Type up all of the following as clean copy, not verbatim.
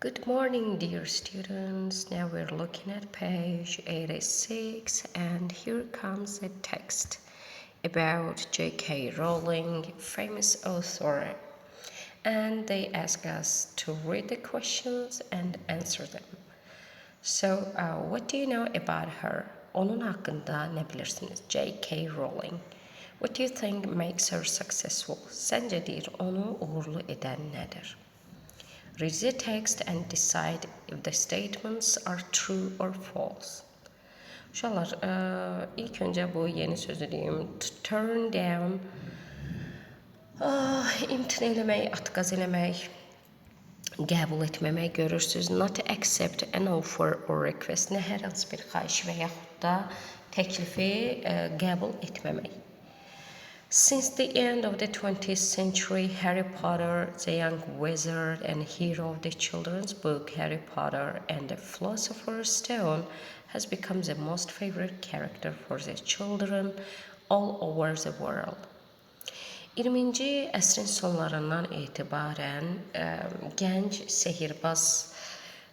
Good morning, dear students. Now we're looking at page 86, and here comes a text about J.K. Rowling, famous author. And they ask us to read the questions and answer them. So, what do you know about her? Onun hakkında ne bilirsiniz? J.K. Rowling. What do you think makes her successful? Sence deyir, onu uğurlu eden nedir? Read the text and decide if the statements are true or false. Uşaqlar, ilk öncə bu yeni sözü deyim. Turn down, imtina eləmək, atqaz eləmək, qəbul etməmək görürsünüz. Not accept an offer or request. Nə hər hansı bir xahiş və yaxud da təklifi qəbul etməmək. Since the end of the 20th century, Harry Potter, the young wizard and hero of the children's book Harry Potter and the Philosopher's Stone has become the most favorite character for the children all over the world. 20-ci əsrin sonlarından etibarən gənc, sehirbaz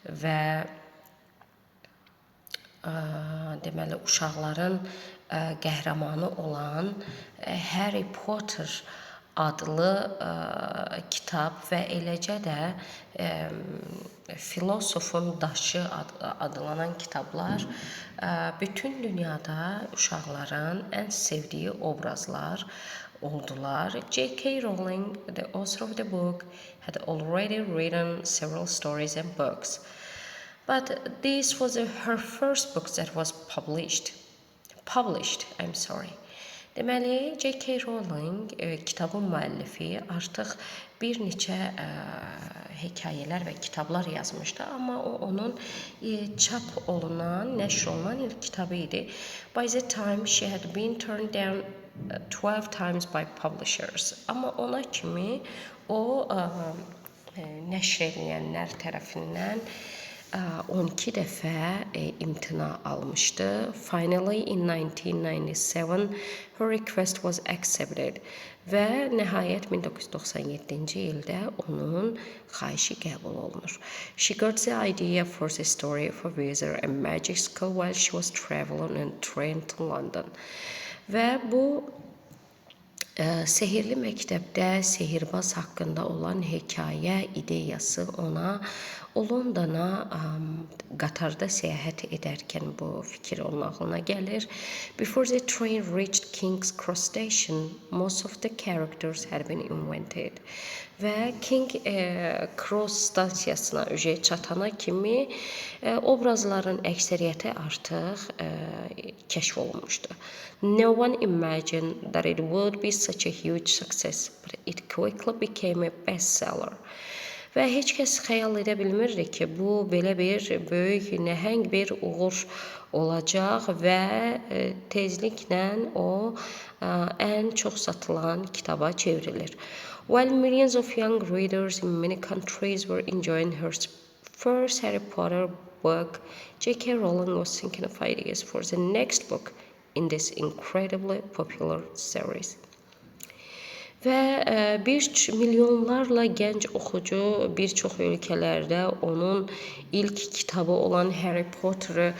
və deməli uşaqların qəhrəmanı olan Harry Potter adlı kitab və eləcə də Filosofun Daşı adlanan kitablar bütün dünyada uşaqların ən sevdiyi obrazlar oldular. J.K. Rowling, the author of the book, had already written several stories and books. But this was her first book that was published. Deməli, J.K. Rowling kitabın müəllifi artıq bir neçə hekayələr və kitablar yazmışdı, amma o onun çap olunan, nəşr olunan ilk kitabı idi. By the time she had been turned down 12 times by publishers. Amma ona kimi o nəşr edilənlər tərəfindən 12 dəfə imtina almışdı. Finally, in 1997, her request was accepted. Və nəhayət 1997-ci ildə onun xahişi qəbul olunur. She got the idea for the story of a wizard and magic school while she was traveling on a train to London. Və bu Sehirli məktəbdə sehirbaz haqqında olan hekayə ideyası ona Londona qatarda səyahət edərkən bu fikir onun ağlına gəlir. Before the train reached King's Cross Station, most of the characters had been invented. Və King Cross stansiyasına çatana kimi obrazların əksəriyyəti artıq kəşf olunmuşdu. No one imagined that it would be such a huge success, but it quickly became a bestseller. Və heç kəs xəyal edə bilmirdi ki, bu belə bir böyük, nəhəng bir uğur olacaq və tezliklə o ən çox satılan kitaba çevrilir. While millions of young readers in many countries were enjoying her first Harry Potter book, J.K. Rowling was thinking of ideas for the next book in this incredibly popular series. Və milyonlarla gənc oxucu bir çox ölkələrdə onun ilk kitabı olan Harry Potter'ı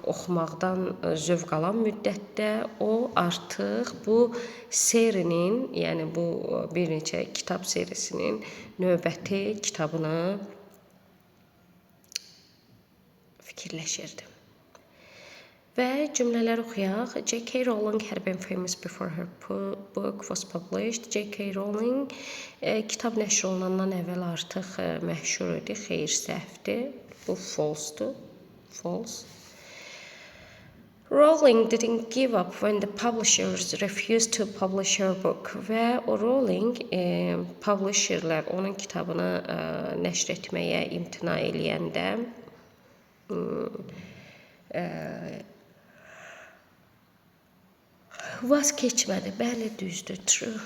oxumaqdan zövq alan müddətdə o artıq bu serinin, yəni bu bir neçə kitab serisinin növbəti kitabını fikirləşirdi. Və cümlələri oxuyaq. J.K. Rowling had been famous before her book was published. J.K. Rowling kitab nəşr olunandan əvvəl artıq məşhur idi, xeyr səhvdir. Bu false-dur. False. Rowling didn't give up when the publishers refused to publish her book. Və o Rowling publisherlər onun kitabını nəşr etməyə imtina eləyəndə vaz keçmədi. Bəli, düzdür, true.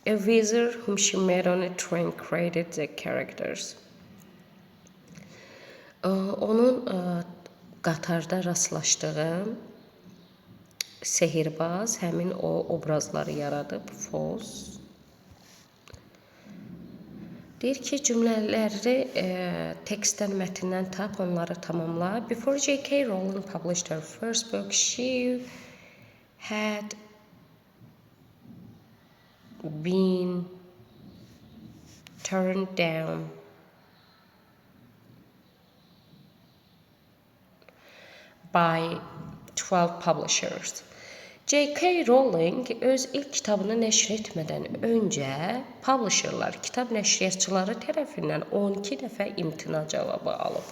A wizard whom she met on a train created the characters. Onun qatarda rastlaşdığı sehirbaz həmin o obrazları yaradıb. False. Deyir ki, cümlələri tekstdən, mətndən tap, onları tamamla. Before J.K. Rowling published her first book, she had been turned down by 12 publishers. J.K. Rowling öz ilk kitabını nəşr etmədən öncə publisherlar, kitab nəşriyyatçıları tərəfindən 12 dəfə imtina cavabı alıb.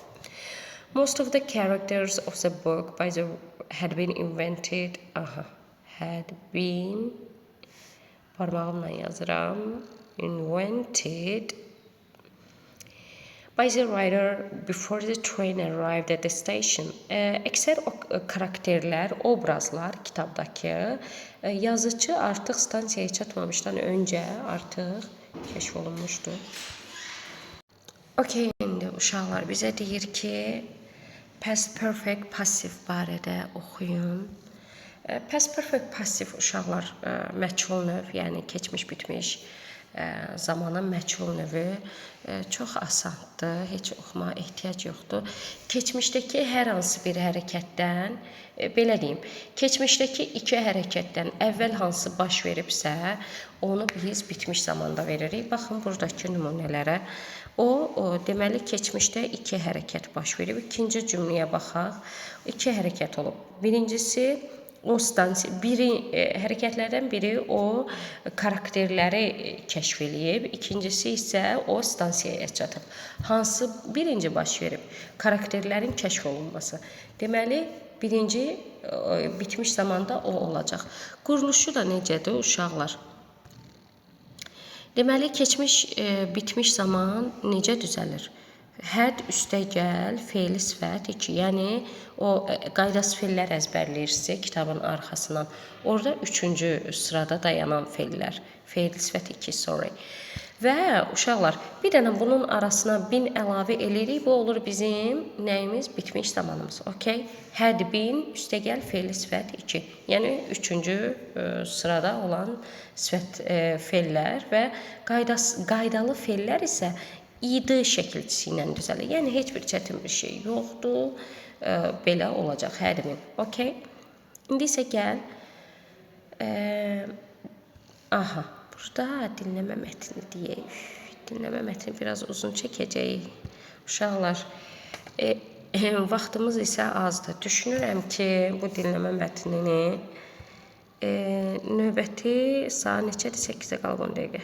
Most of the characters of the book had been invented. Had been parmağımla yazıram. Invented by the writer before the train arrived at the station. Əksər karakterlər, obrazlar kitabdakı yazıcı artıq stansiyaya çatmamışdan öncə artıq kəşf olunmuşdu. Okay, indi uşaqlar bizə deyir ki, past perfect passive barədə oxuyun. Past perfect passive uşaqlar məchul növ, yəni keçmiş bitmiş zamanın məchul növü çox asandır, heç oxumağa ehtiyac yoxdur. Keçmişdəki hər hansı bir hərəkətdən, belə deyim, keçmişdəki iki hərəkətdən əvvəl hansı baş veribsə, onu biz bitmiş zamanda veririk. Baxın, buradakı nümunələrə. O, deməli, keçmişdə iki hərəkət baş verib. İkinci cümləyə baxaq. İki hərəkət olub. Birincisi, hərəkətlərdən biri o karakterləri kəşf eləyib, ikincisi isə o stansiyaya çatıb. Hansı birinci baş verib? Karakterlərin kəşf olunması. Deməli, birinci bitmiş zamanda o olacaq. Quruluşu da necədir uşaqlar? Deməli, keçmiş bitmiş zaman necə düzəlir? Had üstəgəl, fe'li sifət 2. Yəni, o qaydası fe'llər əzbərləyirsə kitabın arxasından. Orada 3-cü sırada dayanan fe'llər. Fe'li sifət 2, sorry. Və uşaqlar, bir dənə bunun arasına bin əlavə eləyirik. Bu olur bizim nəyimiz? Bitmiş zamanımız. Okay? Had been, üstəgəl, fe'li sifət 2. Yəni, 3-cü sırada olan sifət fe'llər və qaydalı fe'llər isə id şəkilçisi ilə düzəlir. Yəni, heç bir çətin bir şey yoxdur. Belə olacaq, had been. Okay? İndi isə gəl. Burada dinləmə mətni deyək. Dinləmə mətni biraz uzun çəkəcək. Uşaqlar, vaxtımız isə azdır. Düşünürəm ki, bu dinləmə mətnini növbəti saat neçədir? 8-də qalıb 10 dəqiqə.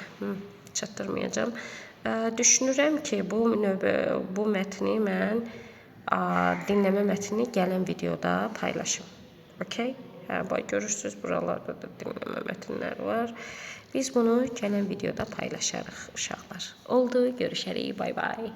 Çatdırmayacağım. Düşünürəm ki, bu mətni mən dinləmə mətnini gələn videoda paylaşım. Okay? Görürsünüz, buralarda da dinləmə mətnlər var. Biz bunu gələn videoda paylaşarıq uşaqlar. Oldu, görüşərik, bay bay.